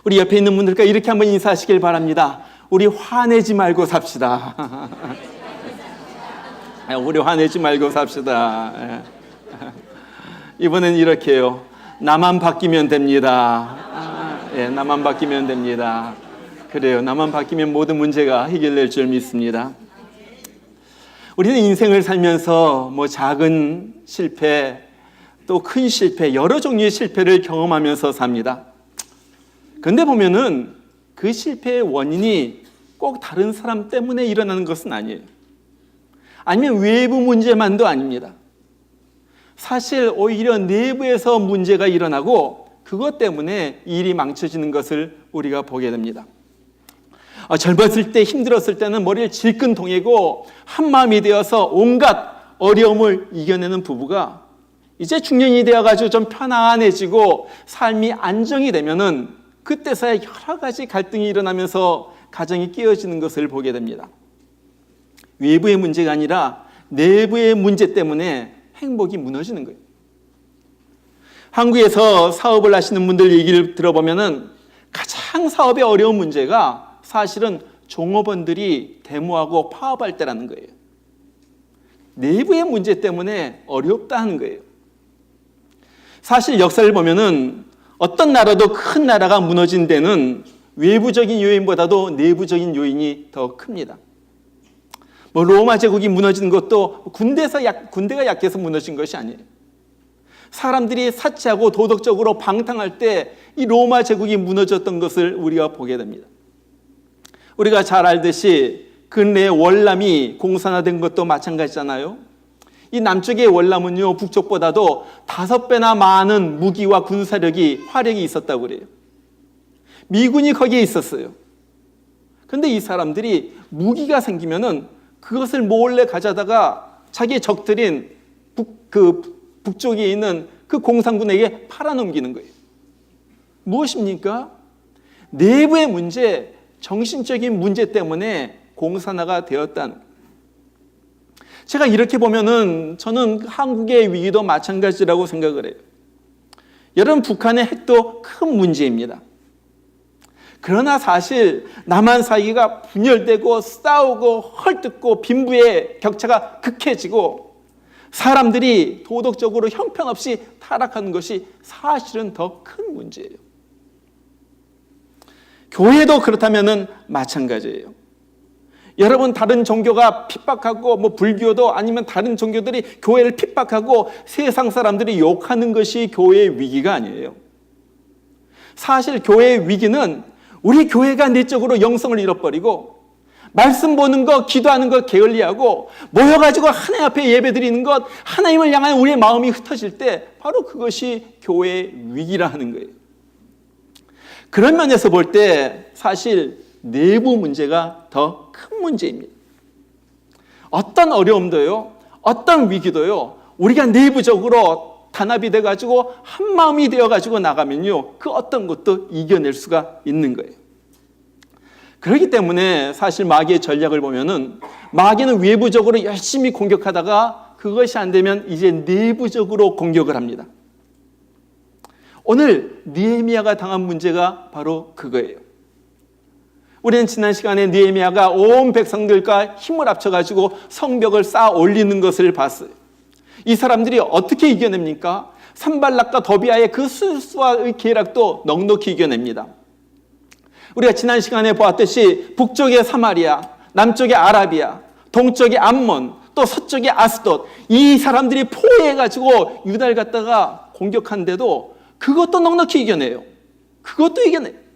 우리 옆에 있는 분들과 이렇게 한번 인사하시길 바랍니다. 우리 화내지 말고 삽시다. 우리 화내지 말고 삽시다. 이번엔 이렇게 해요. 나만 바뀌면 됩니다. 나만 바뀌면 됩니다. 그래요. 나만 바뀌면 모든 문제가 해결될 줄 믿습니다. 우리는 인생을 살면서 작은 실패, 또 큰 실패, 여러 종류의 실패를 경험하면서 삽니다. 그런데 보면은 그 실패의 원인이 꼭 다른 사람 때문에 일어나는 것은 아니에요. 아니면 외부 문제만도 아닙니다. 사실 오히려 내부에서 문제가 일어나고 그것 때문에 일이 망쳐지는 것을 우리가 보게 됩니다. 젊었을 때, 힘들었을 때는 머리를 질끈 동이고 한마음이 되어서 온갖 어려움을 이겨내는 부부가 이제 중년이 되어가지고 좀 편안해지고 삶이 안정이 되면은 그때서야 여러 가지 갈등이 일어나면서 가정이 깨어지는 것을 보게 됩니다. 외부의 문제가 아니라 내부의 문제 때문에 행복이 무너지는 거예요. 한국에서 사업을 하시는 분들 얘기를 들어보면은 가장 사업의 어려운 문제가 사실은 종업원들이 데모하고 파업할 때라는 거예요. 내부의 문제 때문에 어렵다 하는 거예요. 사실 역사를 보면은 어떤 나라도 큰 나라가 무너진 데는 외부적인 요인보다도 내부적인 요인이 더 큽니다. 로마 제국이 무너진 것도 군대가 약해서 무너진 것이 아니에요. 사람들이 사치하고 도덕적으로 방탕할 때 이 로마 제국이 무너졌던 것을 우리가 보게 됩니다. 우리가 잘 알듯이 근래에 월남이 공산화된 것도 마찬가지잖아요. 이 남쪽의 월남은요, 북쪽보다도 5배나 많은 무기와 군사력이, 화력이 있었다고 그래요. 미군이 거기에 있었어요. 그런데 이 사람들이 무기가 생기면은 그것을 몰래 가져다가 자기의 적들인 북쪽에 있는 그 공산군에게 팔아넘기는 거예요. 무엇입니까? 내부의 문제, 정신적인 문제 때문에 공산화가 되었다는 거예요. 제가 이렇게 보면은 저는 한국의 위기도 마찬가지라고 생각을 해요. 여러분, 북한의 핵도 큰 문제입니다. 그러나 사실 남한 사이가 분열되고 싸우고 헐뜯고 빈부의 격차가 극해지고 사람들이 도덕적으로 형편없이 타락하는 것이 사실은 더 큰 문제예요. 교회도 그렇다면 마찬가지예요. 여러분, 다른 종교가 핍박하고 불교도 아니면 다른 종교들이 교회를 핍박하고 세상 사람들이 욕하는 것이 교회의 위기가 아니에요. 사실 교회의 위기는 우리 교회가 내적으로 영성을 잃어버리고 말씀 보는 것, 기도하는 것 게을리하고 모여가지고 하나님 앞에 예배드리는 것, 하나님을 향한 우리의 마음이 흩어질 때 바로 그것이 교회의 위기라 하는 거예요. 그런 면에서 볼 때 사실 내부 문제가 더 큰 문제입니다. 어떤 어려움도요, 어떤 위기도요, 우리가 내부적으로 단합이 돼가지고 한마음이 되어가지고 나가면요, 그 어떤 것도 이겨낼 수가 있는 거예요. 그렇기 때문에 사실 마귀의 전략을 보면은 마귀는 외부적으로 열심히 공격하다가 그것이 안 되면 이제 내부적으로 공격을 합니다. 오늘 느헤미야가 당한 문제가 바로 그거예요. 우리는 지난 시간에 느헤미야가 온 백성들과 힘을 합쳐가지고 성벽을 쌓아 올리는 것을 봤어요. 이 사람들이 어떻게 이겨냅니까? 산발락과 더비아의 그 술수와의 계략도 넉넉히 이겨냅니다. 우리가 지난 시간에 보았듯이 북쪽의 사마리아, 남쪽의 아라비아, 동쪽의 암몬, 또 서쪽의 아스돗, 이 사람들이 포위해가지고 유다를 갖다가 공격한데도 그것도 넉넉히 이겨내요. 그것도 이겨내요.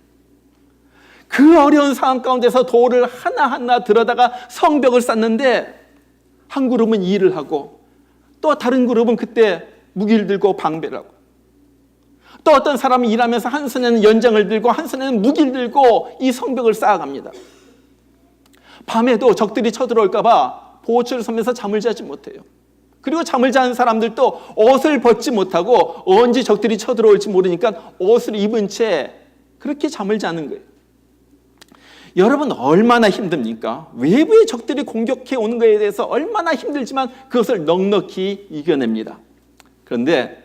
그 어려운 상황 가운데서 돌을 하나하나 들어다가 성벽을 쌓는데 한 그룹은 일을 하고 또 다른 그룹은 그때 무기를 들고 방배를 하고 또 어떤 사람이 일하면서 한 손에는 연장을 들고 한 손에는 무기를 들고 이 성벽을 쌓아갑니다. 밤에도 적들이 쳐들어올까 봐 보호처를 서면서 잠을 자지 못해요. 그리고 잠을 자는 사람들도 옷을 벗지 못하고 언제 적들이 쳐들어올지 모르니까 옷을 입은 채 그렇게 잠을 자는 거예요. 여러분, 얼마나 힘듭니까? 외부의 적들이 공격해 오는 것에 대해서 얼마나 힘들지만 그것을 넉넉히 이겨냅니다. 그런데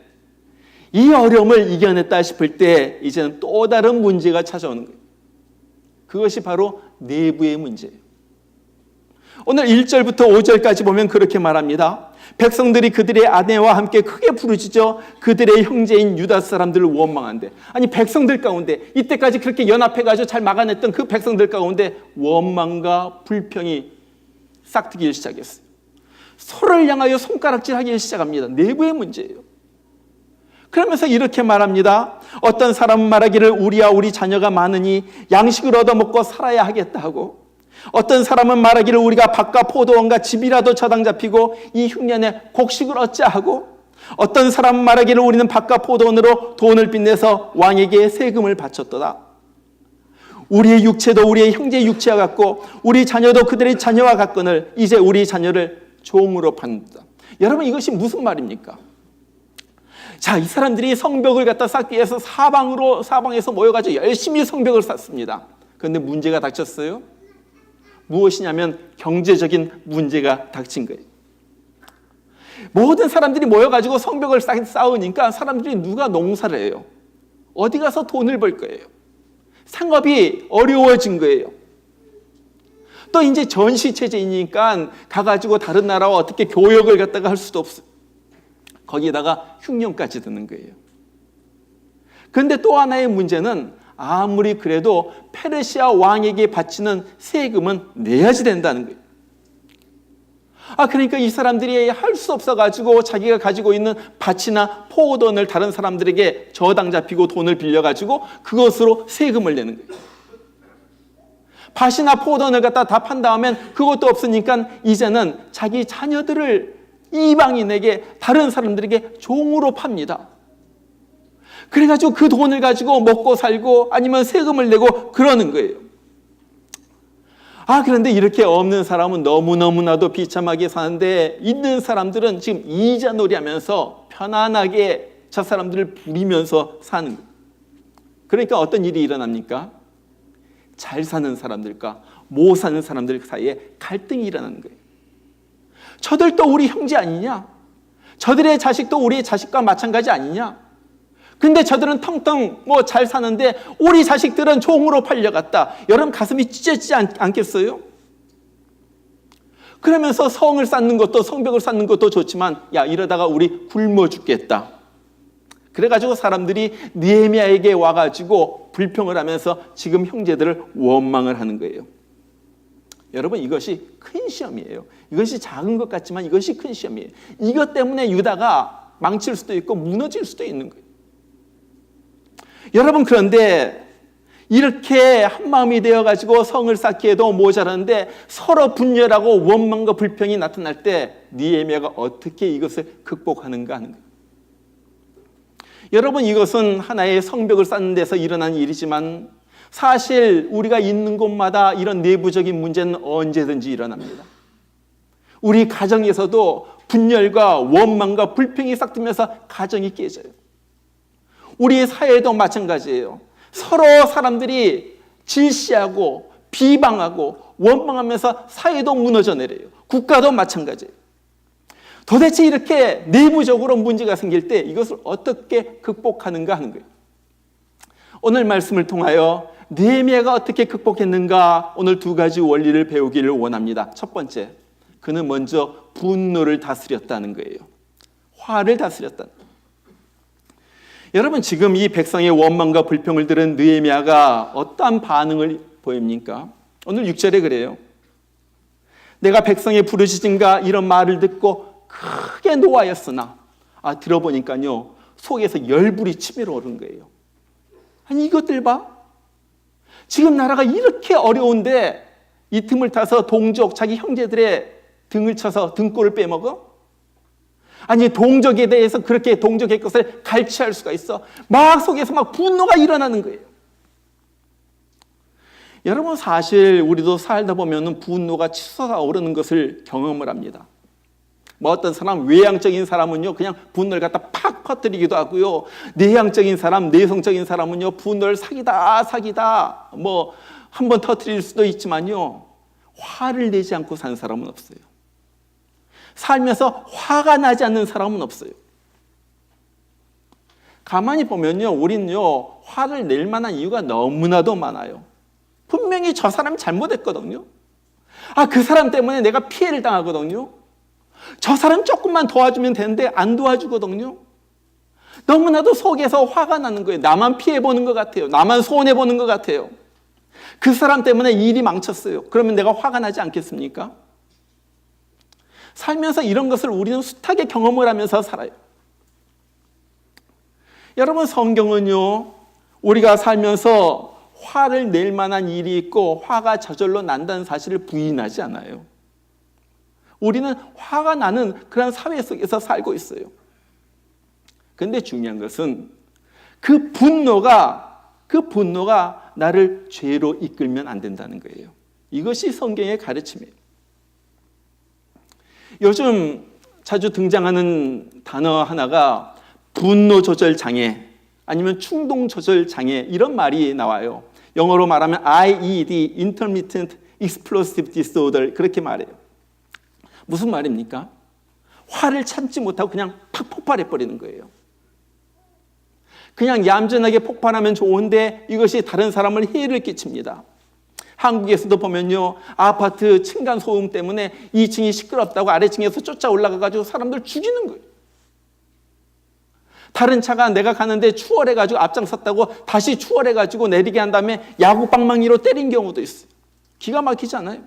이 어려움을 이겨냈다 싶을 때 이제는 또 다른 문제가 찾아오는 거예요. 그것이 바로 내부의 문제예요. 오늘 1절부터 5절까지 보면 그렇게 말합니다. 백성들이 그들의 아내와 함께 크게 부르짖어 그들의 형제인 유다 사람들을 원망한대. 아니, 백성들 가운데 이때까지 그렇게 연합해가지고 잘 막아냈던 그 백성들 가운데 원망과 불평이 싹트기 시작했어요. 서로를 향하여 손가락질하기 시작합니다. 내부의 문제예요. 그러면서 이렇게 말합니다. 어떤 사람은 말하기를 우리와 우리 자녀가 많으니 양식을 얻어먹고 살아야 하겠다 하고, 어떤 사람은 말하기를 우리가 밭과 포도원과 집이라도 저당 잡히고 이 흉년에 곡식을 얻자 하고, 어떤 사람은 말하기를 우리는 밭과 포도원으로 돈을 빚내서 왕에게 세금을 바쳤도다. 우리의 육체도 우리의 형제의 육체와 같고 우리 자녀도 그들의 자녀와 같거늘 이제 우리 자녀를 종으로 판다. 여러분, 이것이 무슨 말입니까? 자, 이 사람들이 성벽을 갖다 쌓기 위해서 사방에서 모여가지고 열심히 성벽을 쌓습니다. 그런데 문제가 닥쳤어요. 무엇이냐면 경제적인 문제가 닥친 거예요. 모든 사람들이 모여가지고 성벽을 쌓으니까 사람들이 누가 농사를 해요? 어디 가서 돈을 벌 거예요? 상업이 어려워진 거예요. 또 이제 전시체제이니까 가가지고 다른 나라와 어떻게 교역을 갖다가 할 수도 없어요. 거기에다가 흉년까지 드는 거예요. 그런데 또 하나의 문제는 아무리 그래도 페르시아 왕에게 바치는 세금은 내야지 된다는 거예요. 그러니까 이 사람들이 할 수 없어가지고 자기가 가지고 있는 밭이나 포도원을 다른 사람들에게 저당 잡히고 돈을 빌려가지고 그것으로 세금을 내는 거예요. 밭이나 포도원을 갖다 다 판 다음엔 그것도 없으니까 이제는 자기 자녀들을 이방인에게, 다른 사람들에게 종으로 팝니다. 그래가지고 그 돈을 가지고 먹고 살고 아니면 세금을 내고 그러는 거예요. 그런데 이렇게 없는 사람은 너무너무나도 비참하게 사는데, 있는 사람들은 지금 이자놀이 하면서 편안하게 저 사람들을 부리면서 사는 거예요. 그러니까 어떤 일이 일어납니까? 잘 사는 사람들과 못 사는 사람들 사이에 갈등이 일어나는 거예요. 저들도 우리 형제 아니냐? 저들의 자식도 우리의 자식과 마찬가지 아니냐? 근데 저들은 텅텅 잘 사는데 우리 자식들은 종으로 팔려갔다. 여러분 가슴이 찢어지지 않겠어요? 그러면서 성벽을 쌓는 것도 좋지만 이러다가 우리 굶어 죽겠다. 그래가지고 사람들이 느헤미야에게 와가지고 불평을 하면서 지금 형제들을 원망을 하는 거예요. 여러분, 이것이 큰 시험이에요. 이것이 작은 것 같지만 이것이 큰 시험이에요. 이것 때문에 유다가 망칠 수도 있고 무너질 수도 있는 거예요. 여러분, 그런데 이렇게 한마음이 되어가지고 성을 쌓기에도 모자라는데 서로 분열하고 원망과 불평이 나타날 때 느헤미야가 어떻게 이것을 극복하는가 하는 거예요. 여러분, 이것은 하나의 성벽을 쌓는 데서 일어난 일이지만 사실 우리가 있는 곳마다 이런 내부적인 문제는 언제든지 일어납니다. 우리 가정에서도 분열과 원망과 불평이 싹트면서 가정이 깨져요. 우리 사회도 마찬가지예요. 서로 사람들이 질시하고 비방하고 원망하면서 사회도 무너져 내려요. 국가도 마찬가지예요. 도대체 이렇게 내부적으로 문제가 생길 때 이것을 어떻게 극복하는가 하는 거예요. 오늘 말씀을 통하여 느헤미야가 어떻게 극복했는가, 오늘 두 가지 원리를 배우기를 원합니다. 첫 번째, 그는 먼저 분노를 다스렸다는 거예요. 화를 다스렸다는 거예요. 여러분, 지금 이 백성의 원망과 불평을 들은 느헤미야가 어떠한 반응을 보입니까? 오늘 6절에 그래요. 내가 백성의 부르짖음과 이런 말을 듣고 크게 노하였으나, 들어보니까요, 속에서 열불이 치밀어 오른 거예요. 아니, 이것들 봐. 지금 나라가 이렇게 어려운데 이 틈을 타서 자기 형제들의 등을 쳐서 등골을 빼먹어? 아니, 동족에 대해서 그렇게 동족의 것을 갈취할 수가 있어? 막 속에서 막 분노가 일어나는 거예요. 여러분, 사실 우리도 살다 보면 분노가 치솟아 오르는 것을 경험을 합니다. 어떤 사람, 외향적인 사람은요, 그냥 분노를 갖다 팍 퍼뜨리기도 하고요. 내향적인 사람, 내성적인 사람은요, 분노를 사기다 한번 터뜨릴 수도 있지만요, 화를 내지 않고 사는 사람은 없어요. 살면서 화가 나지 않는 사람은 없어요. 가만히 보면요, 우리는요, 화를 낼 만한 이유가 너무나도 많아요. 분명히 저 사람이 잘못했거든요. 그 사람 때문에 내가 피해를 당하거든요. 저 사람 조금만 도와주면 되는데 안 도와주거든요. 너무나도 속에서 화가 나는 거예요. 나만 피해보는 것 같아요. 나만 손해보는 것 같아요. 그 사람 때문에 일이 망쳤어요. 그러면 내가 화가 나지 않겠습니까? 살면서 이런 것을 우리는 숱하게 경험을 하면서 살아요. 여러분, 성경은요, 우리가 살면서 화를 낼 만한 일이 있고 화가 저절로 난다는 사실을 부인하지 않아요. 우리는 화가 나는 그런 사회 속에서 살고 있어요. 그런데 중요한 것은 그 분노가 나를 죄로 이끌면 안 된다는 거예요. 이것이 성경의 가르침이에요. 요즘 자주 등장하는 단어 하나가 분노 조절 장애 아니면 충동 조절 장애 이런 말이 나와요. 영어로 말하면 IED, Intermittent Explosive Disorder 그렇게 말해요. 무슨 말입니까? 화를 참지 못하고 그냥 팍 폭발해버리는 거예요. 그냥 얌전하게 폭발하면 좋은데 이것이 다른 사람을 해를 끼칩니다. 한국에서도 보면요, 아파트 층간소음 때문에 2층이 시끄럽다고 아래층에서 쫓아 올라가가지고 사람들 죽이는 거예요. 다른 차가 내가 가는데 추월해가지고 앞장섰다고 다시 추월해가지고 내리게 한 다음에 야구방망이로 때린 경우도 있어요. 기가 막히지 않아요?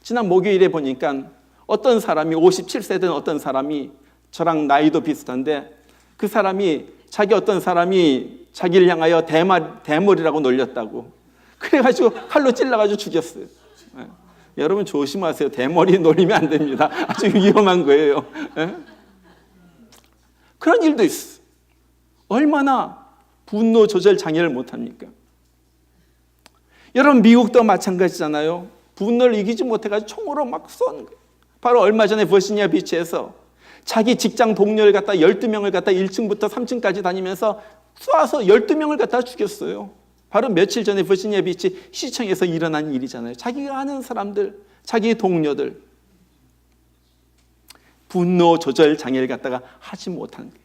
지난 목요일에 보니까 어떤 사람이 57세 된 어떤 사람이 저랑 나이도 비슷한데 그 사람이 어떤 사람이 자기를 향하여 대머리라고 놀렸다고 그래가지고 칼로 찔러가지고 죽였어요. 네. 여러분 조심하세요. 대머리 놀리면 안 됩니다. 아주 위험한 거예요. 네? 그런 일도 있어. 얼마나 분노 조절 장애를 못합니까? 여러분 미국도 마찬가지잖아요. 분노를 이기지 못해가지고 총으로 막 쏜 거예요. 바로 얼마 전에 버지니아 비치에서 자기 직장 동료를 갖다 12명을 갖다 1층부터 3층까지 다니면서 쏴서 12명을 갖다 죽였어요. 바로 며칠 전에 버지니아 비치 시청에서 일어난 일이잖아요. 자기가 아는 사람들, 자기 동료들. 분노 조절 장애를 갖다가 하지 못한 거예요.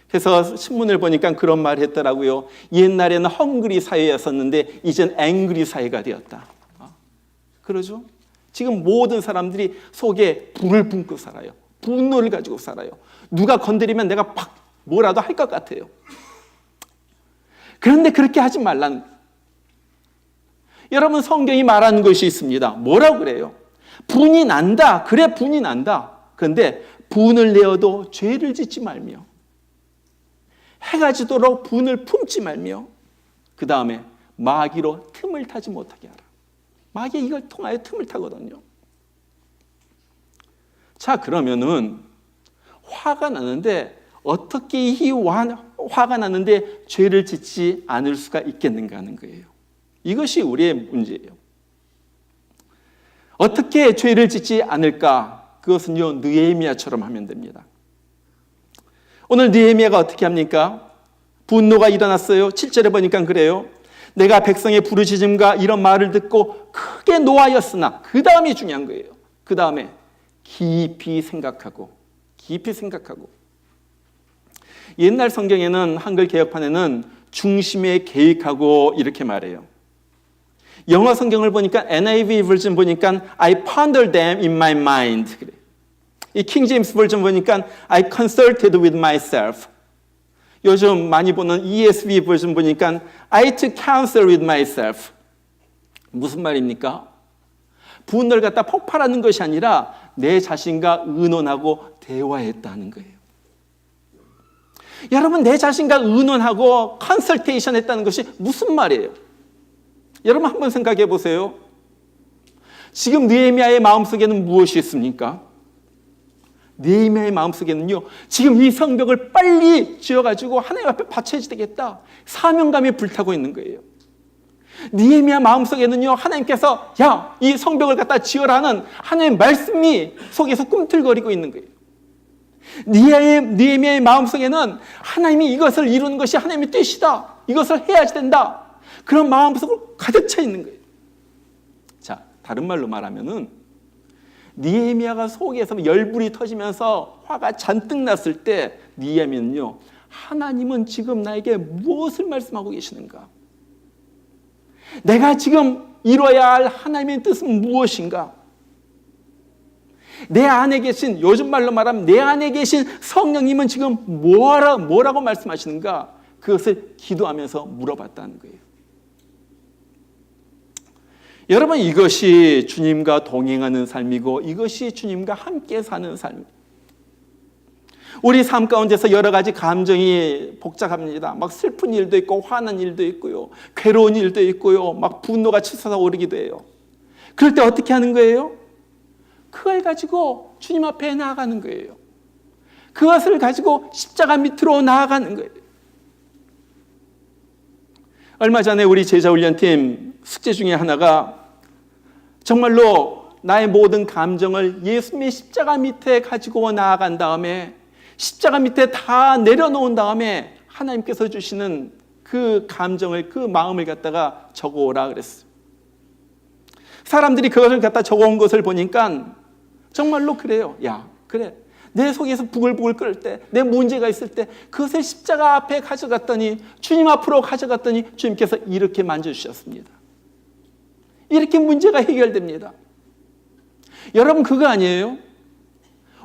그래서 신문을 보니까 그런 말을 했더라고요. 옛날에는 헝그리 사회였었는데 이젠 앵그리 사회가 되었다. 그러죠? 지금 모든 사람들이 속에 불을 뿜고 살아요. 분노를 가지고 살아요. 누가 건드리면 내가 팍 뭐라도 할 것 같아요. 그런데 그렇게 하지 말라는 거예요. 여러분 성경이 말하는 것이 있습니다. 뭐라고 그래요? 분이 난다. 그래 분이 난다. 그런데 분을 내어도 죄를 짓지 말며 해가 지도록 분을 품지 말며 그 다음에 마귀로 틈을 타지 못하게 하라. 마귀가 이걸 통하여 틈을 타거든요. 자, 그러면은 화가 나는데 어떻게 이 화가 나는데 죄를 짓지 않을 수가 있겠는가 하는 거예요. 이것이 우리의 문제예요. 어떻게 죄를 짓지 않을까? 그것은요, 느헤미야처럼 하면 됩니다. 오늘 느헤미야가 어떻게 합니까? 분노가 일어났어요. 7절에 보니까 그래요. 내가 백성의 부르짖음과 이런 말을 듣고 크게 노하였으나 그 다음이 중요한 거예요. 그 다음에 깊이 생각하고 옛날 성경에는 한글 개역판에는 중심에 계획하고 이렇게 말해요. 영어 성경을 보니까 NIV 버전 보니까 I ponder them in my mind. 그래. 이 킹 제임스 버전 보니까 I consulted with myself. 요즘 많이 보는 ESV 버전 보니까 I took counsel with myself. 무슨 말입니까? 분노를 갖다 폭발하는 것이 아니라 내 자신과 의논하고 대화했다는 거예요. 여러분 내 자신과 의논하고 컨설테이션 했다는 것이 무슨 말이에요? 여러분 한번 생각해 보세요. 지금 느헤미야의 마음속에는 무엇이 있습니까? 느헤미야의 마음속에는요, 지금 이 성벽을 빨리 지어가지고 하나님 앞에 바쳐야 되겠다. 사명감이 불타고 있는 거예요. 느헤미야 마음속에는요, 하나님께서 야, 이 성벽을 갖다 지어라는 하나님의 말씀이 속에서 꿈틀거리고 있는 거예요. 느헤미야의 마음속에는 하나님이 이것을 이루는 것이 하나님의 뜻이다. 이것을 해야 된다. 그런 마음속으로 가득 차 있는 거예요. 자, 다른 말로 말하면은 느헤미야가 속에서 열불이 터지면서 화가 잔뜩 났을 때 느헤미야는요, 하나님은 지금 나에게 무엇을 말씀하고 계시는가? 내가 지금 이뤄야 할 하나님의 뜻은 무엇인가? 내 안에 계신, 요즘 말로 말하면 내 안에 계신 성령님은 지금 뭐라고 말씀하시는가? 그것을 기도하면서 물어봤다는 거예요. 여러분, 이것이 주님과 동행하는 삶이고 이것이 주님과 함께 사는 삶입니다. 우리 삶 가운데서 여러 가지 감정이 복잡합니다. 막 슬픈 일도 있고 화난 일도 있고요. 괴로운 일도 있고요. 막 분노가 치솟아 오르기도 해요. 그럴 때 어떻게 하는 거예요? 그걸 가지고 주님 앞에 나아가는 거예요. 그것을 가지고 십자가 밑으로 나아가는 거예요. 얼마 전에 우리 제자훈련팀 숙제 중에 하나가 정말로 나의 모든 감정을 예수님의 십자가 밑에 가지고 나아간 다음에 십자가 밑에 다 내려놓은 다음에 하나님께서 주시는 그 감정을, 그 마음을 갖다가 적어오라 그랬어요. 사람들이 그것을 갖다 적어온 것을 보니까 정말로 그래요. 야, 그래. 내 속에서 부글부글 끓을 때, 내 문제가 있을 때 그것을 십자가 앞에 가져갔더니, 주님 앞으로 가져갔더니 주님께서 이렇게 만져주셨습니다. 이렇게 문제가 해결됩니다. 여러분, 그거 아니에요?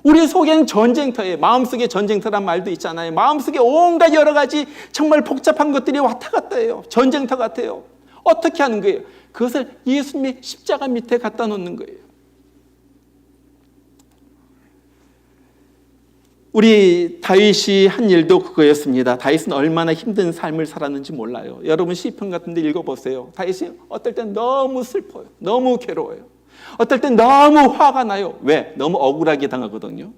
우리 속에는 전쟁터예요. 마음속에 전쟁터란 말도 있잖아요. 마음속에 온갖 여러 가지 정말 복잡한 것들이 왔다 갔다 해요. 전쟁터 같아요. 어떻게 하는 거예요? 그것을 예수님의 십자가 밑에 갖다 놓는 거예요. 우리 다윗이 한 일도 그거였습니다. 다윗은 얼마나 힘든 삶을 살았는지 몰라요. 여러분 시편 같은 데 읽어보세요. 다윗이 어떨 땐 너무 슬퍼요. 너무 괴로워요. 어떨 땐 너무 화가 나요. 왜? 너무 억울하게 당하거든요.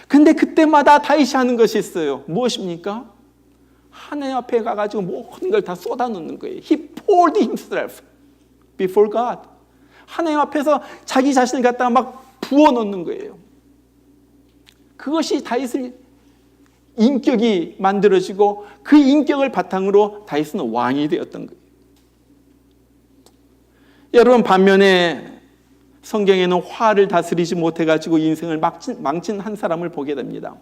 근데 그때마다 다윗이 하는 것이 있어요. 무엇입니까? 하나님 앞에 가가지고 모든 걸 다 쏟아놓는 거예요. He poured himself before God. 하나님 앞에서 자기 자신을 갖다가 막 부어놓는 거예요. 그것이 다윗의 인격이 만들어지고 그 인격을 바탕으로 다윗은 왕이 되었던 거예요. 여러분, 반면에 성경에는 화를 다스리지 못해가지고 인생을 망친 한 사람을 보게 됩니다.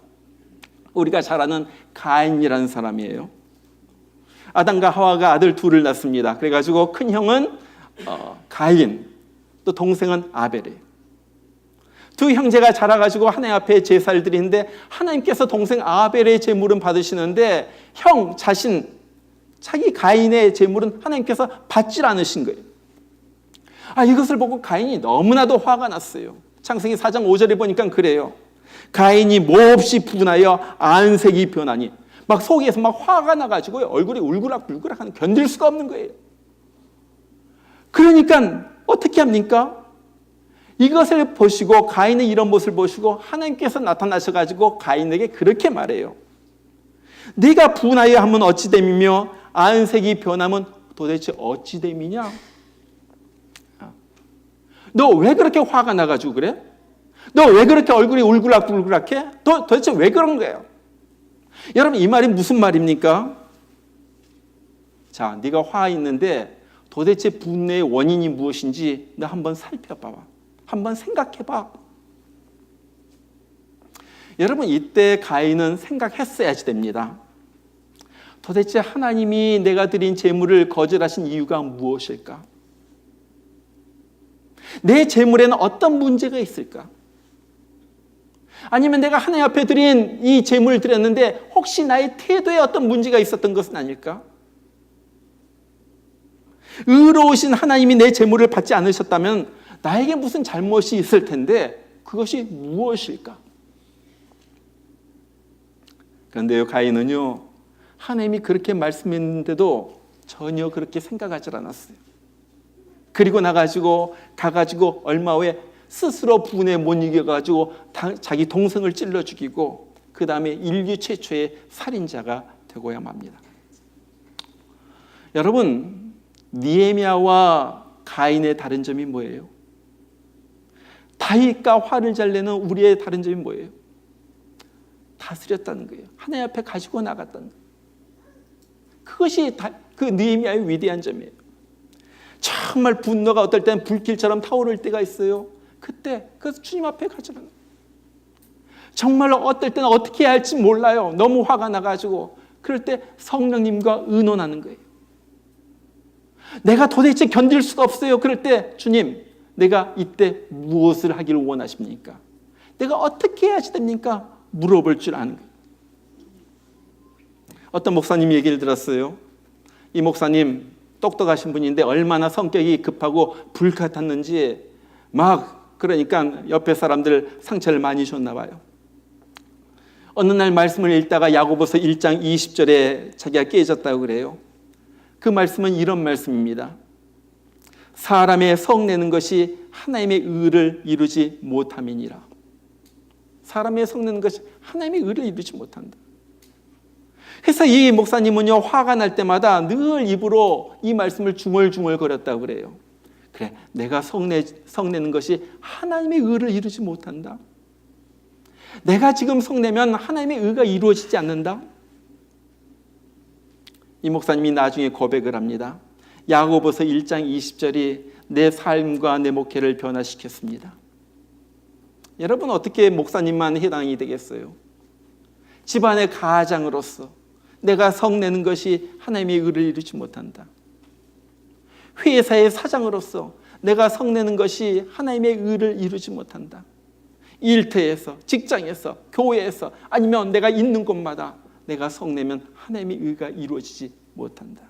우리가 잘 아는 가인이라는 사람이에요. 아담과 하와가 아들 둘을 낳습니다. 그래가지고 큰 형은 가인, 또 동생은 아벨이에요. 두 형제가 자라가지고 하나님 앞에 제사를 드리는데 하나님께서 동생 아벨의 제물은 받으시는데 형 자신, 자기 가인의 제물은 하나님께서 받질 않으신 거예요. 이것을 보고 가인이 너무나도 화가 났어요. 창세기 4장 5절에 보니까 그래요. 가인이 몹시 분하여 안색이 변하니, 막 속에서 막 화가 나가지고 얼굴이 울그락불그락하는, 견딜 수가 없는 거예요. 그러니까 어떻게 합니까? 이것을 보시고, 가인의 이런 모습을 보시고 하나님께서 나타나셔가지고 가인에게 그렇게 말해요. 네가 분하여 하면 어찌 됨이며 안색이 변하면 도대체 어찌 됨이냐? 너 왜 그렇게 화가 나가지고 그래? 너 왜 그렇게 얼굴이 울그락불그락해? 도대체 왜 그런 거예요? 여러분, 이 말이 무슨 말입니까? 자, 네가 화 있는데 도대체 분노의 원인이 무엇인지 너 한번 살펴봐봐. 한번 생각해봐. 여러분, 이때 가인은 생각했어야지 됩니다. 도대체 하나님이 내가 드린 제물을 거절하신 이유가 무엇일까? 내 제물에는 어떤 문제가 있을까? 아니면 내가 하나님 앞에 드린 이 제물을 드렸는데 혹시 나의 태도에 어떤 문제가 있었던 것은 아닐까? 의로우신 하나님이 내 제물을 받지 않으셨다면 나에게 무슨 잘못이 있을 텐데 그것이 무엇일까? 그런데요, 가인은요, 하나님이 그렇게 말씀했는데도 전혀 그렇게 생각하지 않았어요. 그리고 가가지고 얼마 후에 스스로 분에 못 이겨가지고 자기 동생을 찔러 죽이고 그 다음에 인류 최초의 살인자가 되고야 맙니다. 여러분, 느헤미야와 가인의 다른 점이 뭐예요? 다윗과 화를 잘 내는 우리의 다른 점이 뭐예요? 다스렸다는 거예요. 하나님 앞에 가지고 나갔다는 거예요. 그것이 그 느헤미야의 위대한 점이에요. 정말 분노가 어떨 때는 불길처럼 타오를 때가 있어요. 그때 그 주님 앞에 가져가는 거예요. 정말로 어떨 때는 어떻게 해야 할지 몰라요. 너무 화가 나가지고 그럴 때 성령님과 의논하는 거예요. 내가 도대체 견딜 수가 없어요. 그럴 때 주님, 내가 이때 무엇을 하기를 원하십니까? 내가 어떻게 해야지 됩니까? 물어볼 줄 아는 거예요. 어떤 목사님 얘기를 들었어요. 이 목사님 똑똑하신 분인데 얼마나 성격이 급하고 불같았는지 막 그러니까 옆에 사람들 상처를 많이 줬나 봐요. 어느 날 말씀을 읽다가 야고보서 1장 20절에 자기가 깨졌다고 그래요. 그 말씀은 이런 말씀입니다. 사람의 성내는 것이 하나님의 의를 이루지 못함이니라. 사람의 성내는 것이 하나님의 의를 이루지 못한다. 그래서 이 목사님은요, 화가 날 때마다 늘 입으로 이 말씀을 중얼중얼 거렸다고 그래요. 그래, 내가 성내는 것이 하나님의 의를 이루지 못한다. 내가 지금 성내면 하나님의 의가 이루어지지 않는다. 이 목사님이 나중에 고백을 합니다. 야고보서 1장 20절이 내 삶과 내 목회를 변화시켰습니다. 여러분 어떻게 목사님만 해당이 되겠어요? 집안의 가장으로서 내가 성내는 것이 하나님의 의를 이루지 못한다. 회사의 사장으로서 내가 성내는 것이 하나님의 의를 이루지 못한다. 일터에서, 직장에서, 교회에서 아니면 내가 있는 곳마다 내가 성내면 하나님의 의가 이루어지지 못한다.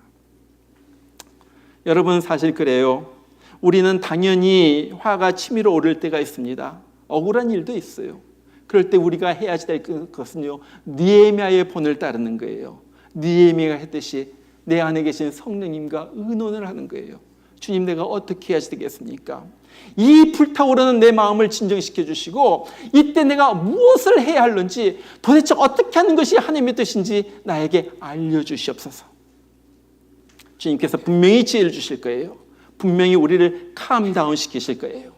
여러분 사실 그래요. 우리는 당연히 화가 치밀어 오를 때가 있습니다. 억울한 일도 있어요. 그럴 때 우리가 해야지 될 것은요, 느헤미야의 본을 따르는 거예요. 느헤미야가 했듯이 내 안에 계신 성령님과 의논을 하는 거예요. 주님, 내가 어떻게 해야지 되겠습니까? 이 불타오르는 내 마음을 진정시켜 주시고 이때 내가 무엇을 해야 하는지 도대체 어떻게 하는 것이 하나님의 뜻인지 나에게 알려주시옵소서. 주님께서 분명히 지혜를 주실 거예요. 분명히 우리를 캄다운 시키실 거예요.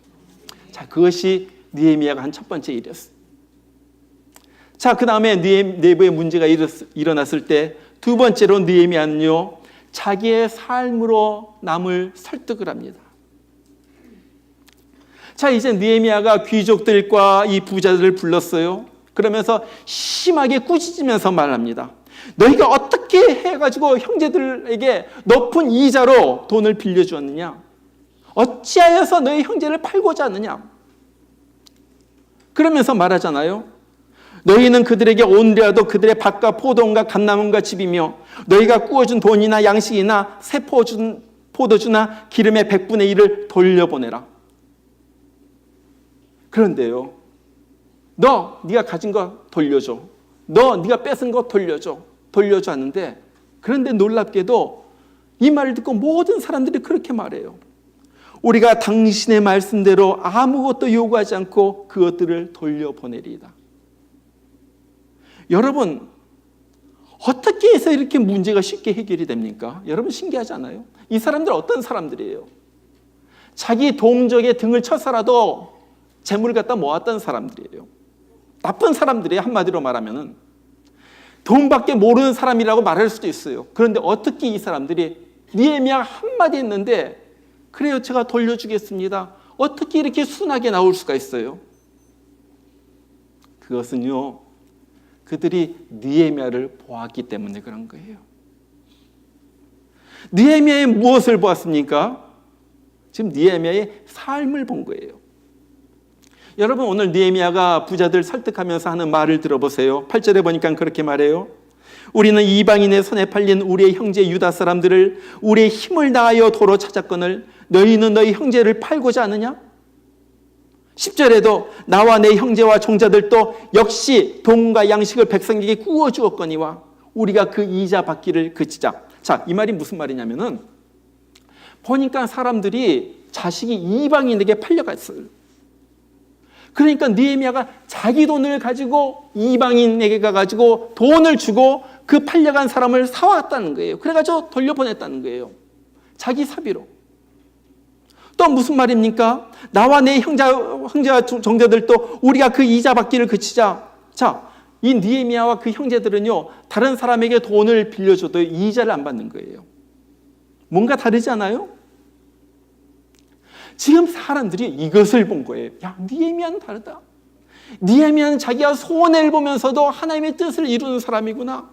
자, 그것이 느헤미야가 한 첫 번째 일이었어요. 자, 그 다음에 내부에 문제가 일어났을 때 두 번째로 느헤미야는요, 자기의 삶으로 남을 설득을 합니다. 자, 이제 느헤미야가 귀족들과 이 부자들을 불렀어요. 그러면서 심하게 꾸짖으면서 말합니다. 너희가 어떻게 해가지고 형제들에게 높은 이자로 돈을 빌려주었느냐? 어찌하여서 너희 형제를 팔고자 하느냐? 그러면서 말하잖아요. 너희는 그들에게 온리라도 그들의 밭과 포도원과 감나무가 집이며 너희가 구워준 돈이나 양식이나 새 포도주나 기름의 100분의 1을 돌려보내라. 그런데요, 네가 가진 거 돌려줘. 네가 뺏은 거 돌려줘 하는데, 그런데 놀랍게도 이 말을 듣고 모든 사람들이 그렇게 말해요. 우리가 당신의 말씀대로 아무것도 요구하지 않고 그것들을 돌려보내리이다. 여러분, 어떻게 해서 이렇게 문제가 쉽게 해결이 됩니까? 여러분 신기하지 않아요? 이 사람들 어떤 사람들이에요? 자기 동족의 등을 쳐서라도 재물을 갖다 모았던 사람들이에요. 나쁜 사람들이에요. 한마디로 말하면은 돈밖에 모르는 사람이라고 말할 수도 있어요. 그런데 어떻게 이 사람들이 느헤미야가 한마디 했는데 그래요, 제가 돌려주겠습니다. 어떻게 이렇게 순하게 나올 수가 있어요? 그것은요, 그들이 느헤미야를 보았기 때문에 그런 거예요. 느헤미야의 무엇을 보았습니까? 지금 느헤미야의 삶을 본 거예요. 여러분 오늘 느헤미야가 부자들 설득하면서 하는 말을 들어보세요. 8절에 보니까 그렇게 말해요. 우리는 이방인의 손에 팔린 우리의 형제 유다 사람들을 우리의 힘을 다하여 도로 찾았거늘 너희는 너희 형제를 팔고자 하느냐? 10절에도 나와 내 형제와 종자들도 역시 돈과 양식을 백성에게 구워 주었거니와 우리가 그 이자 받기를 그치자. 자, 이 말이 무슨 말이냐면은 보니까 사람들이 자식이 이방인에게 팔려갔어요. 그러니까 느헤미야가 자기 돈을 가지고 이방인에게 가가지고 돈을 주고 그 팔려간 사람을 사왔다는 거예요. 그래가지고 돌려보냈다는 거예요. 자기 사비로. 또 무슨 말입니까? 나와 내 형제와 종자들도 우리가 그 이자 받기를 그치자. 자, 이 느헤미야와 그 형제들은요, 다른 사람에게 돈을 빌려줘도 이자를 안 받는 거예요. 뭔가 다르지 않아요? 지금 사람들이 이것을 본 거예요. 야, 느헤미야는 다르다. 느헤미야는 자기가 손해를 보면서도 하나님의 뜻을 이루는 사람이구나.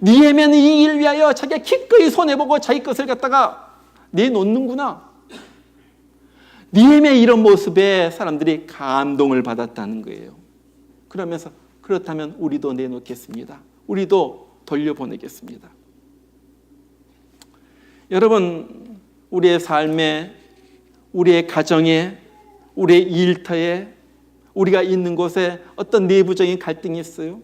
느헤미야는 이 일을 위하여 자기가 기꺼이 손해보고 자기 것을 갖다가 내놓는구나. 느헤미야의 이런 모습에 사람들이 감동을 받았다는 거예요. 그러면서 그렇다면 우리도 내놓겠습니다. 우리도 돌려보내겠습니다. 여러분, 우리의 삶에, 우리의 가정에, 우리의 일터에, 우리가 있는 곳에 어떤 내부적인 갈등이 있어요?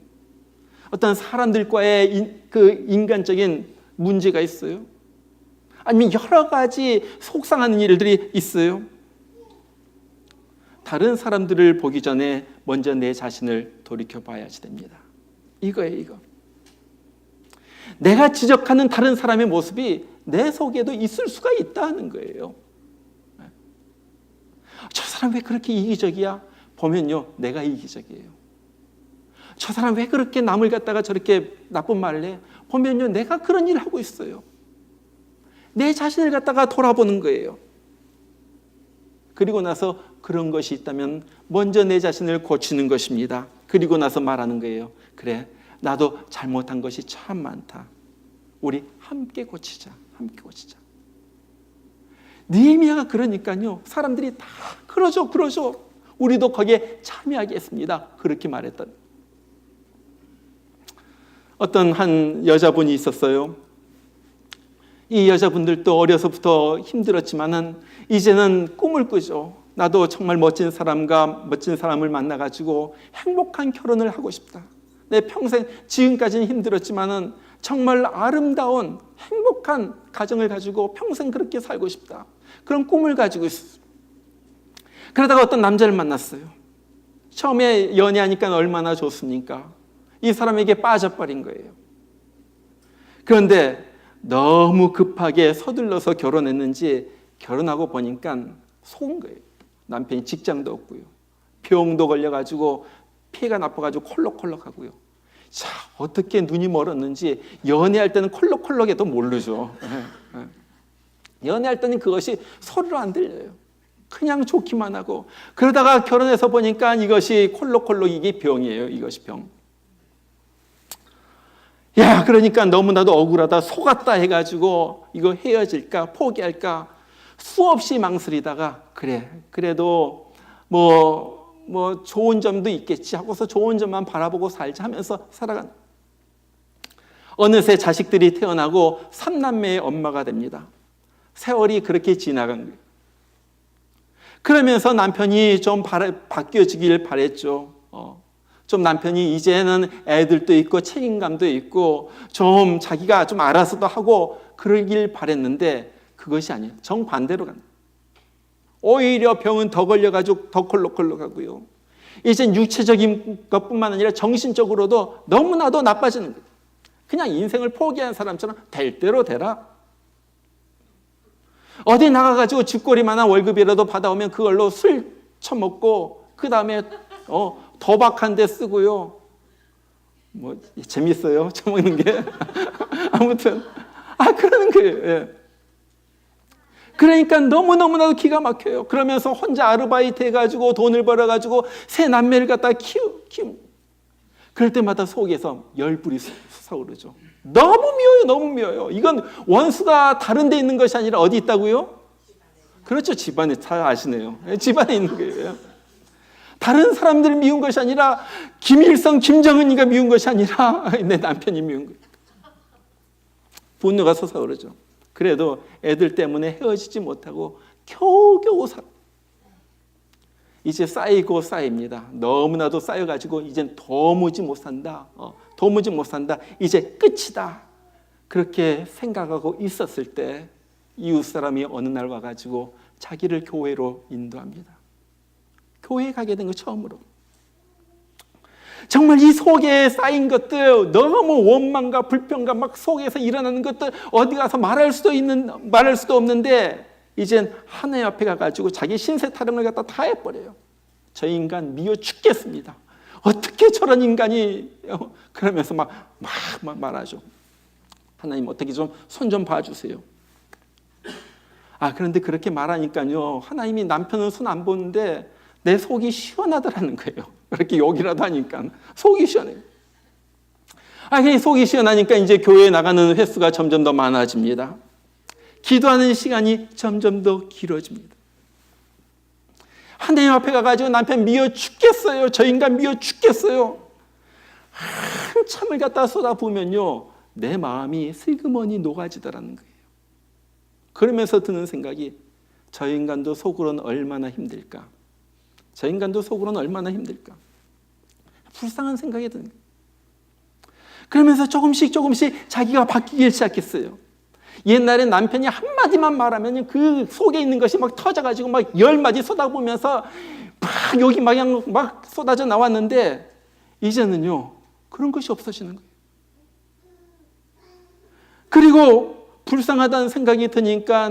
어떤 사람들과의 그 인간적인 문제가 있어요? 아니면 여러 가지 속상하는 일들이 있어요? 다른 사람들을 보기 전에 먼저 내 자신을 돌이켜봐야지 됩니다. 이거예요, 이거. 내가 지적하는 다른 사람의 모습이 내 속에도 있을 수가 있다는 거예요. 저 사람 왜 그렇게 이기적이야? 보면요, 내가 이기적이에요. 저 사람 왜 그렇게 남을 갖다가 저렇게 나쁜 말을 해? 보면요, 내가 그런 일을 하고 있어요. 내 자신을 갖다가 돌아보는 거예요. 그리고 나서 그런 것이 있다면 먼저 내 자신을 고치는 것입니다. 그리고 나서 말하는 거예요. 그래, 나도 잘못한 것이 참 많다. 우리 함께 고치자. 함께 고치자. 느헤미야가 그러니까요, 사람들이 다 그러죠. 우리도 거기에 참여하겠습니다. 그렇게 말했던 어떤 한 여자분이 있었어요. 이 여자분들도 어려서부터 힘들었지만은 이제는 꿈을 꾸죠. 나도 정말 멋진 사람을 만나가지고 행복한 결혼을 하고 싶다. 내 평생 지금까지는 힘들었지만은 정말 아름다운 행복한 가정을 가지고 평생 그렇게 살고 싶다. 그런 꿈을 가지고 있었어요. 그러다가 어떤 남자를 만났어요. 처음에 연애하니까 얼마나 좋습니까? 이 사람에게 빠져버린 거예요. 그런데 너무 급하게 서둘러서 결혼했는지 결혼하고 보니까 속은 거예요. 남편이 직장도 없고요. 병도 걸려가지고 피해가 나빠가지고 콜록콜록하고요. 자, 어떻게 눈이 멀었는지 연애할 때는 콜록콜록해도 모르죠. 연애할 때는 그것이 소리로 안 들려요. 그냥 좋기만 하고. 그러다가 결혼해서 보니까 이것이 콜록콜록 이게 병이에요. 이것이 병. 야, 그러니까 너무나도 억울하다, 속았다 해가지고 이거 헤어질까 포기할까 수없이 망설이다가 그래, 그래도 뭐 좋은 점도 있겠지 하고서 좋은 점만 바라보고 살자 하면서 살아간. 어느새 자식들이 태어나고 3남매의 엄마가 됩니다. 세월이 그렇게 지나간 거예요. 그러면서 남편이 좀 바뀌어지길 바랬죠. 좀 남편이 이제는 애들도 있고 책임감도 있고 좀 자기가 좀 알아서도 하고 그러길 바랬는데 그것이 아니에요. 정반대로 간다. 오히려 병은 더 걸려가지고 더 콜록콜록하고요. 이젠 육체적인 것뿐만 아니라 정신적으로도 너무나도 나빠지는 거예요. 그냥 인생을 포기한 사람처럼 될 대로 되라. 어디 나가가지고 쥐꼬리만한 월급이라도 받아오면 그걸로 술 처먹고 그 다음에 도박한 데 쓰고요. 뭐 재밌어요, 처먹는 게. 아무튼 그러는 거예요. 예. 그러니까 너무너무나도 기가 막혀요. 그러면서 혼자 아르바이트 해가지고 돈을 벌어가지고 새 남매를 갖다가 키우. 그럴 때마다 속에서 열불이 솟아오르죠. 너무 미워요, 너무 미워요. 이건 원수가 다른 데 있는 것이 아니라 어디 있다고요? 그렇죠, 집안에. 다 아시네요. 집안에 있는 거예요. 다른 사람들을 미운 것이 아니라 김일성, 김정은이가 미운 것이 아니라 내 남편이 미운 거예요. 분노가 솟아오르죠. 그래도 애들 때문에 헤어지지 못하고 겨우겨우 이제 쌓이고 쌓입니다. 너무나도 쌓여가지고 이젠 도무지 못 산다. 도무지 못 산다. 이제 끝이다. 그렇게 생각하고 있었을 때 이웃 사람이 어느 날 와가지고 자기를 교회로 인도합니다. 교회에 가게 된 거 처음으로. 정말 이 속에 쌓인 것들, 너무 원망과 불평과 막 속에서 일어나는 것들 어디 가서 말할 수도 없는데 이젠 하나님 앞에 가가지고 자기 신세 타령을 갖다 다 해버려요. 저 인간 미워 죽겠습니다. 어떻게 저런 인간이 그러면서 막 말하죠. 하나님 어떻게 좀 손 좀 봐주세요. 그런데 그렇게 말하니까요, 하나님이 남편은 손 안 보는데 내 속이 시원하더라는 거예요. 그렇게 욕이라도 하니까 속이 시원해요. 그냥 속이 시원하니까 이제 교회에 나가는 횟수가 점점 더 많아집니다. 기도하는 시간이 점점 더 길어집니다. 하나님 앞에 가가지고 남편 미워 죽겠어요. 저 인간 미워 죽겠어요. 한참을 갖다 쏟아보면요, 내 마음이 슬그머니 녹아지더라는 거예요. 그러면서 드는 생각이, 저 인간도 속으로는 얼마나 힘들까? 저 인간도 속으로는 얼마나 힘들까? 불쌍한 생각이 드는 거예요. 그러면서 조금씩 자기가 바뀌기 시작했어요. 옛날에 남편이 한마디만 말하면 그 속에 있는 것이 막 터져가지고 막 10마디 쏟아보면서 막 여기 막 쏟아져 나왔는데, 이제는요, 그런 것이 없어지는 거예요. 그리고 불쌍하다는 생각이 드니까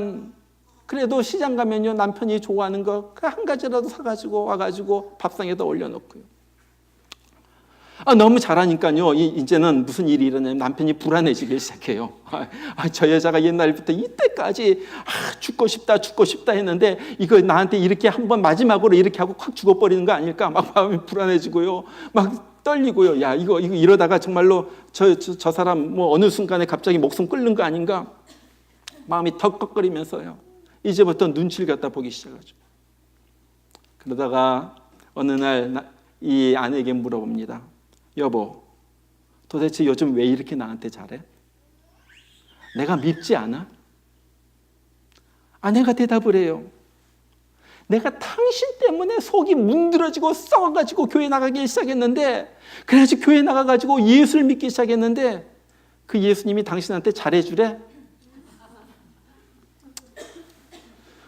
그래도 시장 가면요, 남편이 좋아하는 거 한 가지라도 사가지고 와가지고 밥상에다 올려놓고요. 너무 잘하니까요, 이제는 무슨 일이 일어나면 남편이 불안해지기 시작해요. 저 여자가 옛날부터 이때까지 죽고 싶다 했는데 이거 나한테 이렇게 한번 마지막으로 이렇게 하고 콱 죽어버리는 거 아닐까? 막 마음이 불안해지고요, 막 떨리고요. 야, 이거 이러다가 정말로 저 사람 뭐 어느 순간에 갑자기 목숨 끊는 거 아닌가? 마음이 덕덕거리면서요, 이제부터 눈치를 갖다 보기 시작하죠. 그러다가 어느 날 이 아내에게 물어봅니다. 여보, 도대체 요즘 왜 이렇게 나한테 잘해? 내가 밉지 않아? 아내가 대답을 해요. 내가 당신 때문에 속이 문드러지고 썩어가지고 교회 나가기 시작했는데, 그래가지고 교회 나가가지고 예수를 믿기 시작했는데, 그 예수님이 당신한테 잘해주래?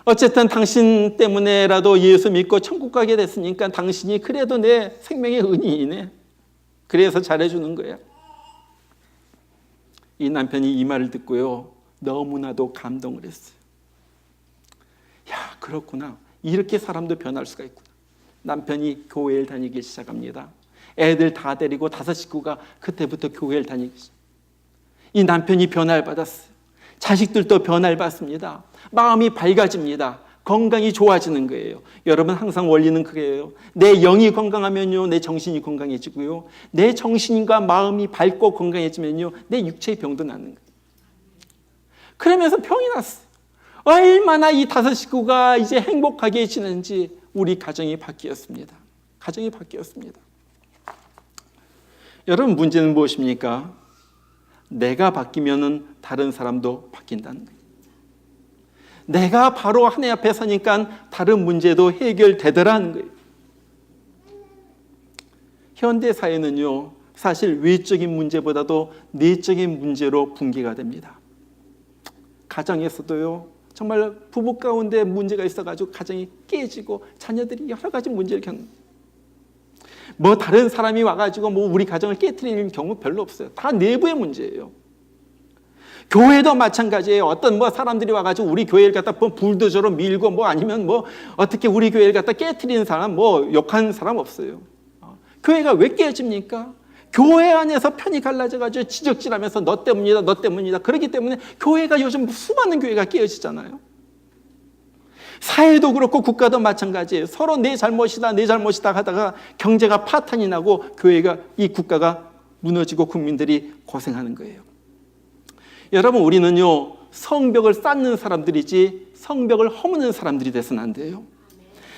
어쨌든 당신 때문에라도 예수 믿고 천국 가게 됐으니까 당신이 그래도 내 생명의 은인이네. 그래서 잘해주는 거야. 이 남편이 이 말을 듣고요, 너무나도 감동을 했어요. 야, 그렇구나. 이렇게 사람도 변할 수가 있구나. 남편이 교회를 다니기 시작합니다. 애들 다 데리고 5 식구가 그때부터 교회를 다니기 시작합니다. 이 남편이 변화를 받았어요. 자식들도 변화를 받습니다. 마음이 밝아집니다. 건강이 좋아지는 거예요. 여러분, 항상 원리는 그래요. 내 영이 건강하면요, 내 정신이 건강해지고요, 내 정신과 마음이 밝고 건강해지면요, 내 육체의 병도 낫는 거예요. 그러면서 병이 났어요. 얼마나 이 5 식구가 이제 행복하게 지내는지 우리 가정이 바뀌었습니다. 가정이 바뀌었습니다. 여러분, 문제는 무엇입니까? 내가 바뀌면은 다른 사람도 바뀐다는 거예요. 내가 바로 하나님 앞에 서니까 다른 문제도 해결되더라는 거예요. 현대 사회는요, 사실 외적인 문제보다도 내적인 문제로 붕괴가 됩니다. 가정에서도요, 정말 부부 가운데 문제가 있어가지고 가정이 깨지고 자녀들이 여러 가지 문제를 겪는, 뭐 다른 사람이 와가지고 뭐 우리 가정을 깨트리는 경우 별로 없어요. 다 내부의 문제예요. 교회도 마찬가지예요. 어떤 뭐 사람들이 와가지고 우리 교회를 갖다 불도저로 밀고 뭐 아니면 뭐 어떻게 우리 교회를 갖다 깨트리는 사람, 뭐 욕하는 사람 없어요. 교회가 왜 깨집니까? 교회 안에서 편이 갈라져가지고 지적질하면서 너 때문이다. 그렇기 때문에 교회가 요즘 수많은 교회가 깨어지잖아요. 사회도 그렇고 국가도 마찬가지예요. 서로 내 잘못이다 하다가 경제가 파탄이 나고 교회가, 이 국가가 무너지고 국민들이 고생하는 거예요. 여러분, 우리는요, 성벽을 쌓는 사람들이지 성벽을 허무는 사람들이 돼서는 안 돼요.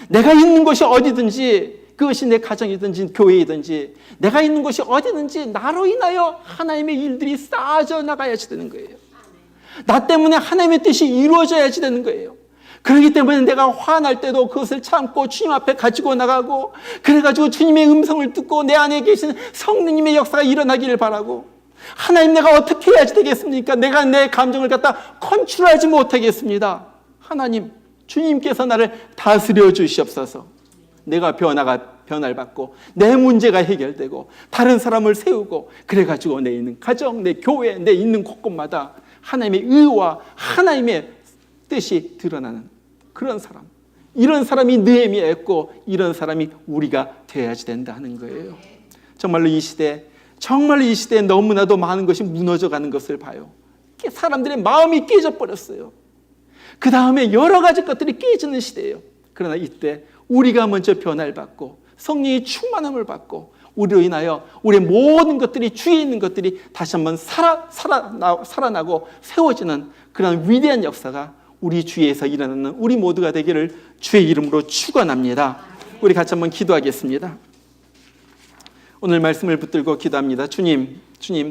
내가 있는 곳이 어디든지, 그것이 내 가정이든지 교회이든지, 내가 있는 곳이 어디든지 나로 인하여 하나님의 일들이 쌓아져 나가야지 되는 거예요. 나 때문에 하나님의 뜻이 이루어져야지 되는 거예요. 그렇기 때문에 내가 화날 때도 그것을 참고 주님 앞에 가지고 나가고, 그래가지고 주님의 음성을 듣고 내 안에 계신 성령님의 역사가 일어나기를 바라고, 하나님, 내가 어떻게 해야지 되겠습니까? 내가 내 감정을 갖다 컨트롤하지 못하겠습니다. 하나님, 주님께서 나를 다스려 주시옵소서. 내가 변화를 받고 내 문제가 해결되고 다른 사람을 세우고, 그래가지고 내 있는 가정, 내 교회, 내 있는 곳곳마다 하나님의 의와 하나님의 뜻이 드러나는 그런 사람, 이런 사람이 느헤미야였고 이런 사람이 우리가 되어야지 된다 하는 거예요. 정말로 이 시대에 너무나도 많은 것이 무너져가는 것을 봐요. 사람들의 마음이 깨져버렸어요. 그 다음에 여러 가지 것들이 깨지는 시대예요. 그러나 이때 우리가 먼저 변화를 받고 성령의 충만함을 받고 우리로 인하여 우리의 모든 것들이, 주위에 있는 것들이 다시 한번 살아나고 세워지는 그런 위대한 역사가 우리 주위에서 일어나는 우리 모두가 되기를 주의 이름으로 축원합니다. 우리 같이 한번 기도하겠습니다. 오늘 말씀을 붙들고 기도합니다. 주님,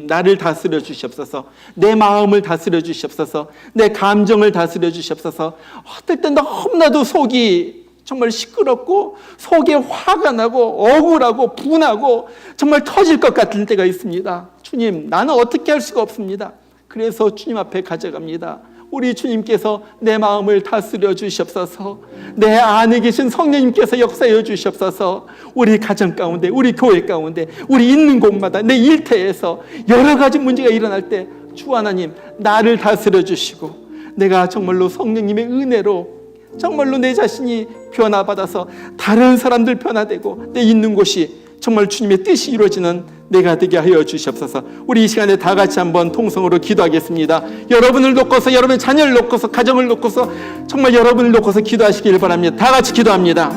나를 다스려 주시옵소서. 내 마음을 다스려 주시옵소서. 내 감정을 다스려 주시옵소서. 어떨 때 너무나도 속이 정말 시끄럽고 속에 화가 나고 억울하고 분하고 정말 터질 것 같은 때가 있습니다. 주님, 나는 어떻게 할 수가 없습니다. 그래서 주님 앞에 가져갑니다. 우리 주님께서 내 마음을 다스려 주시옵소서. 내 안에 계신 성령님께서 역사해 주시옵소서. 우리 가정 가운데, 우리 교회 가운데, 우리 있는 곳마다, 내 일터에서 여러 가지 문제가 일어날 때 주 하나님, 나를 다스려 주시고 내가 정말로 성령님의 은혜로 정말로 내 자신이 변화받아서 다른 사람들 변화되고 내 있는 곳이 정말 주님의 뜻이 이루어지는 내가 되게 하여 주시옵소서. 우리 이 시간에 다 같이 한번 통성으로 기도하겠습니다. 여러분을 놓고서, 여러분의 자녀를 놓고서, 가정을 놓고서, 정말 여러분을 놓고서 기도하시길 바랍니다. 다 같이 기도합니다.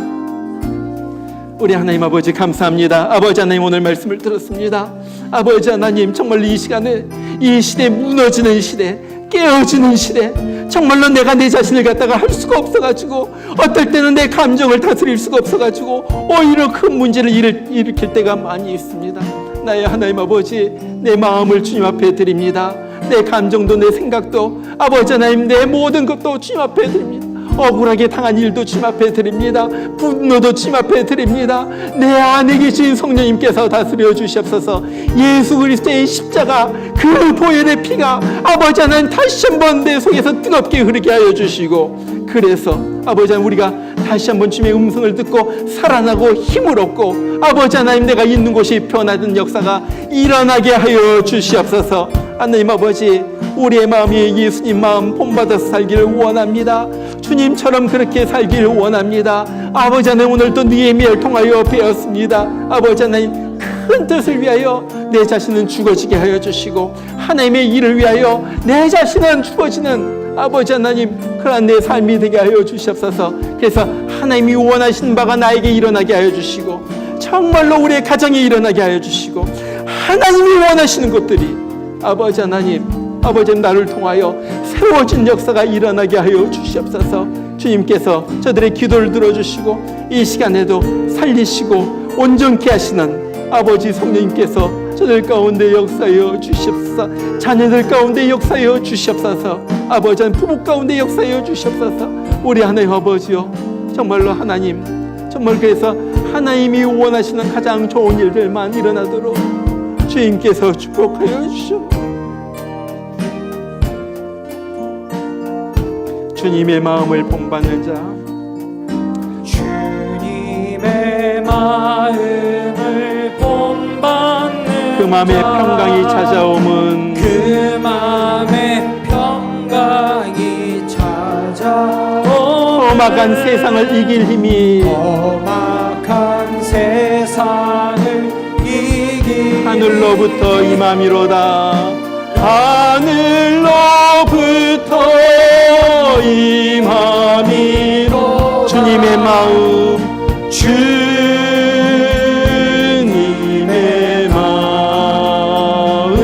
우리 하나님 아버지 감사합니다. 아버지 하나님, 오늘 말씀을 들었습니다. 아버지 하나님, 정말 이 시간에, 이 시대, 무너지는 시대, 깨어지는 시대, 정말로 내가 내 자신을 갖다가 할 수가 없어가지고, 어떨 때는 내 감정을 다스릴 수가 없어가지고 오히려 큰 문제를 일으킬 때가 많이 있습니다. 나의 하나님 아버지, 내 마음을 주님 앞에 드립니다. 내 감정도, 내 생각도, 아버지 하나님, 내 모든 것도 주님 앞에 드립니다. 억울하게 당한 일도 주님 앞에 드립니다. 분노도 주님 앞에 드립니다. 내 안에 계신 성령님께서 다스려 주시옵소서. 예수 그리스도의 십자가, 그 보혈의 피가 아버지 하나님 다시 한번 내 속에서 뜨겁게 흐르게 하여 주시고, 그래서 아버지 하나님, 우리가 다시 한번 주님의 음성을 듣고 살아나고 힘을 얻고 아버지 하나님, 내가 있는 곳이 변화된 역사가 일어나게 하여 주시옵소서. 하나님 아버지, 우리의 마음이 예수님 마음 본받아서 살기를 원합니다. 주님처럼 그렇게 살기를 원합니다. 아버지 하나님, 오늘도 느헤미야를 통하여 배웠습니다. 아버지 하나님, 큰 뜻을 위하여 내 자신은 죽어지게 하여 주시고, 하나님의 일을 위하여 내 자신은 죽어지는 아버지 하나님, 그러한 내 삶이 되게 하여 주시옵소서. 그래서 하나님이 원하시는 바가 나에게 일어나게 하여 주시고, 정말로 우리의 가정에 일어나게 하여 주시고, 하나님이 원하시는 것들이 아버지 하나님, 아버지 나를 통하여 새로워진 역사가 일어나게 하여 주시옵소서. 주님께서 저들의 기도를 들어주시고 이 시간에도 살리시고 온전케 하시는 아버지 성령님께서 저들 가운데 역사하여 주시옵소서. 자녀들 가운데 역사하여 주시옵소서. 아버지 부부 가운데 역사하여 주시옵소서. 우리 하나님 아버지요, 정말로 하나님, 정말 그래서 하나님이 원하시는 가장 좋은 일들만 일어나도록 주님께서 축복하여 주시옵소서. 주님의 마음을 본받는 자, 주님의 마음을 본받는 그 마음의 평강이 찾아옴은, 그 마음의 평강이 찾아옴은 험악한 세상을 이길 힘이, 험악한 세상을 이길 하늘로부터 임함이로다. 하늘로부터 임함이로. 주님의 마음, 주님의 마음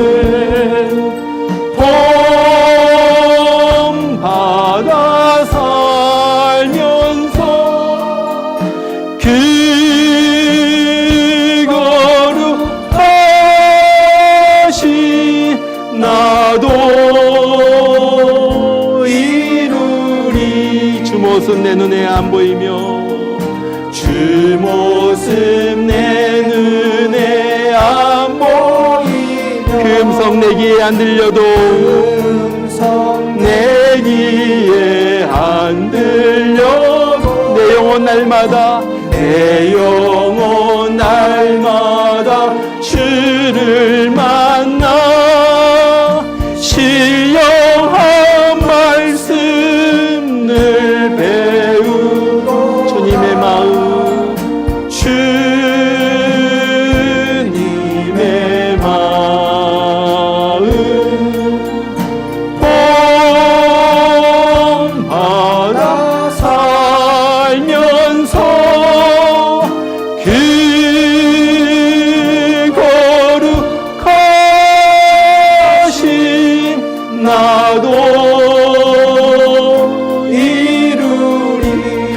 본받아 살면서 그 거룩하신 나도 이루리. 주 모습 내 눈에 안 보이며, 주 모습 내 눈에 안 보이며, 그 음성 내 귀에 안 들려도, 음성 내 귀에 안 들려도, 내 영혼 날마다, 내 영혼 날마다 주를 만나 신령한 말씀 늘 배우고. 주님의 마음, 주님의 마음 본받아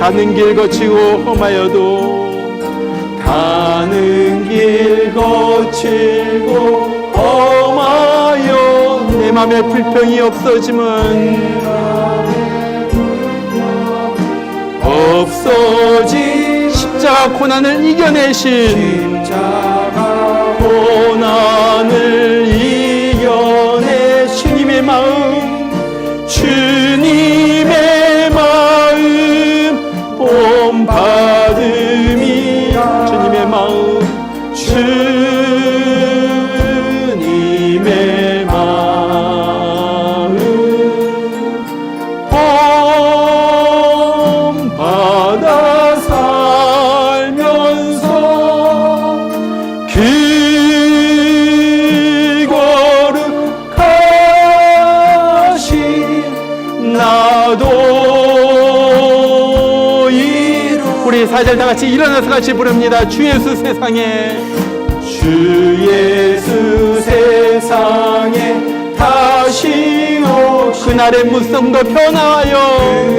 가는 길 거치고 험하여도 가는 길 거칠고 험하여 내 맘에 불평이 없어지면 없어지 십자가 고난을 이겨내신 고난을 이겨내 주님의 마음 주님의 마음 본받음이 주님의 마음 주님의 마음 본받아 살면서 그 거룩하신 나도 우리 사절 다 같이 일어나서 같이 부릅니다. 주 예수 세상에 주 예수 세상에 다시 오시 그날의 무성도 변화하여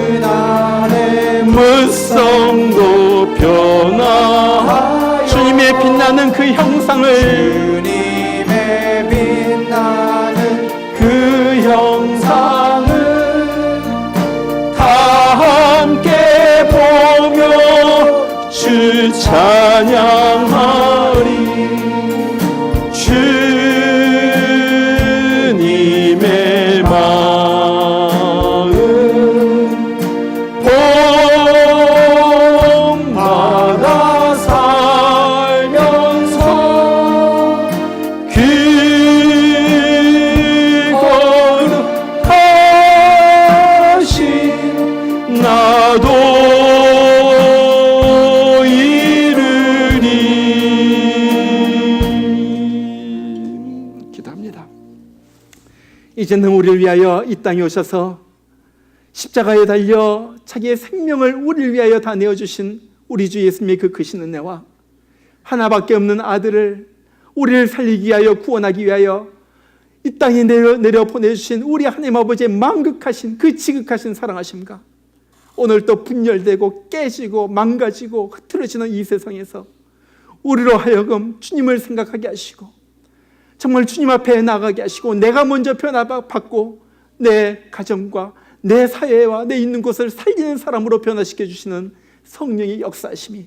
그날의 무성도 변화하여 주님의 빛나는 그 형상을 주님의 빛나는 그 형상을 다 함께 보며 주 찬양하리 주님의 마음 본받아 살면서 그 거룩하신 나도 이제는 우리를 위하여 이 땅에 오셔서 십자가에 달려 자기의 생명을 우리를 위하여 다 내어주신 우리 주 예수님의 그 크신 은혜와 하나밖에 없는 아들을 우리를 살리기 위하여 구원하기 위하여 이 땅에 내려 보내주신 우리 하나님 아버지의 만극하신 그 지극하신 사랑하심과 오늘 또 분열되고 깨지고 망가지고 흐트러지는 이 세상에서 우리로 하여금 주님을 생각하게 하시고 정말 주님 앞에 나가게 하시고 내가 먼저 변화받고 내 가정과 내 사회와 내 있는 곳을 살리는 사람으로 변화시켜 주시는 성령의 역사하심이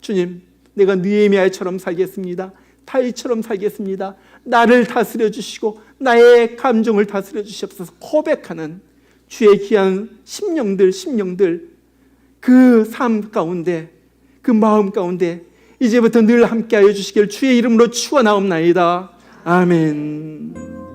주님 내가 느헤미야처럼 살겠습니다. 다윗처럼 살겠습니다. 나를 다스려 주시고 나의 감정을 다스려 주시옵소서 고백하는 주의 귀한 심령들 그 삶 가운데 그 마음 가운데 이제부터 늘 함께하여 주시길 주의 이름으로 축원하옵나이다. 아멘.